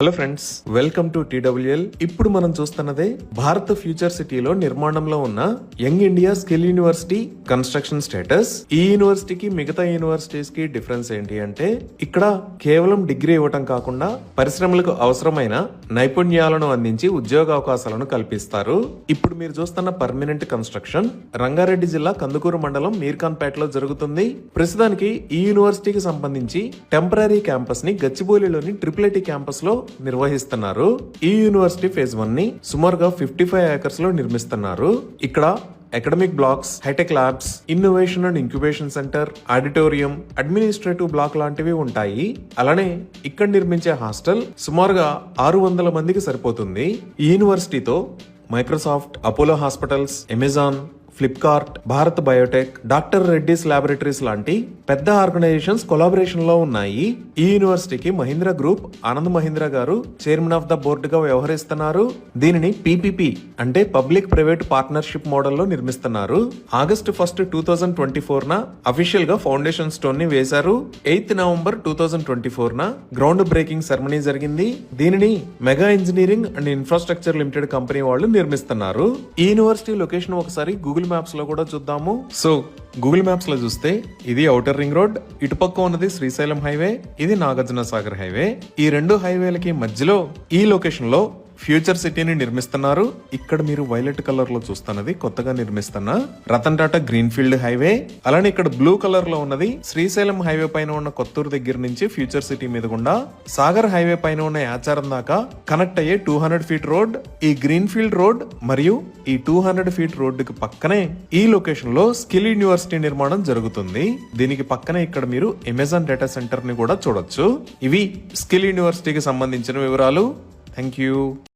Hello friends, welcome to TWL. ఇప్పుడు మనం చూస్తున్నదే Bharat future సిటీలో నిర్మాణంలో ఉన్న young India skill university construction status. ఈ యూనివర్సిటీకి మిగతా యూనివర్సిటీస్ కి డిఫరెన్స్ ఏంటి అంటే, ఇక్కడ కేవలం డిగ్రీ ఇవ్వటం కాకుండా పరిశ్రమలకు అవసరమైన నైపుణ్యాలను అందించి ఉద్యోగ అవకాశాలను కల్పిస్తారు. ఇప్పుడు మీరు చూస్తున్న పర్మనెంట్ కన్స్ట్రక్షన్ రంగారెడ్డి జిల్లా కందుకూరు మండలం మీర్ఖాన్పేటలో జరుగుతుంది. ప్రస్తుతానికి ఈ యూనివర్సిటీకి సంబంధించి టెంపరీ క్యాంపస్ ని గచ్చిబౌలిలోని ట్రిపుల్ క్యాంపస్ లో నిర్వహిస్తున్నారు. ఈ యూనివర్సిటీ ఫేజ్ 1 ని సుమారుగా 55 ఏకర్స్ లో నిర్మిస్తున్నారు. ఇక్కడ academic blocks, hi-tech labs, innovation and incubation centre, auditorium, administrative block లాంటివి ఉంటాయి. అలానే ఇక్కడ నిర్మించే హాస్టల్ సుమారుగా 600 మందికి సరిపోతుంది. ఈ యూనివర్సిటీతో Microsoft, Apollo hospitals, Amazon, Flipkart, Bharat biotech, doctor Reddy's laboratories లాంటి పెద్ద ఆర్గనైజేషన్స్ కొలాబరేషన్ లో ఉన్నాయి. ఈ యూనివర్సిటీకి మహీంద్రా గ్రూప్ ఆనంద్ మహీంద్రా గారు చైర్మన్ ఆఫ్ ద బోర్డ్ గా వ్యవహరిస్తున్నారు. దీనిని PPP అంటే పబ్లిక్ ప్రైవేట్ పార్ట్నర్షిప్ మోడల్ లో నిర్మిస్తున్నారు. ఆగస్టు 1, 2024 అఫీషియల్ గా ఫౌండేషన్ స్టోన్ ని వేశారు. 8 నవంబర్ 2024 గ్రౌండ్ బ్రేకింగ్ సెరమనీ జరిగింది. దీనిని mega engineering and infrastructure limited company వాళ్ళు నిర్మిస్తున్నారు. ఈ యూనివర్సిటీ లొకేషన్ ఒకసారి గూగుల్ మ్యాప్స్ లో కూడా చూద్దాము. సో గూగుల్ మ్యాప్స్ లో చూస్తే ఇది ఔటర్ రింగ్ రోడ్, ఇటుపక్క ఉన్నది శ్రీశైలం హైవే, ఇది నాగార్జున సాగర్ హైవే. ఈ రెండు హైవేలకి మధ్యలో ఈ లొకేషన్ లో ఫ్యూచర్ సిటీని నిర్మిస్తున్నారు. ఇక్కడ మీరు వైలెట్ కలర్ లో చూస్తున్నది కొత్తగా నిర్మిస్తున్న Ratan Tata green field highway. అలానే ఇక్కడ బ్లూ కలర్ లో ఉన్నది శ్రీశైలం హైవే పైన ఉన్న కొత్తూరు దగ్గర నుంచి ఫ్యూచర్ సిటీ మీద గుండా సాగర్ హైవే పైన ఉన్న యాచారం దాకా కనెక్ట్ అయ్యే 200 ఫీట్ రోడ్. ఈ గ్రీన్ ఫీల్డ్ రోడ్ మరియు ఈ 200 ఫీట్ రోడ్డుకి పక్కనే ఈ లొకేషన్ లో స్కిల్ యూనివర్సిటీ నిర్మాణం జరుగుతుంది. దీనికి పక్కనే ఇక్కడ మీరు అమెజాన్ డేటా సెంటర్ ని కూడా చూడొచ్చు. ఇవి స్కిల్ యూనివర్సిటీకి సంబంధించిన వివరాలు. Thank you.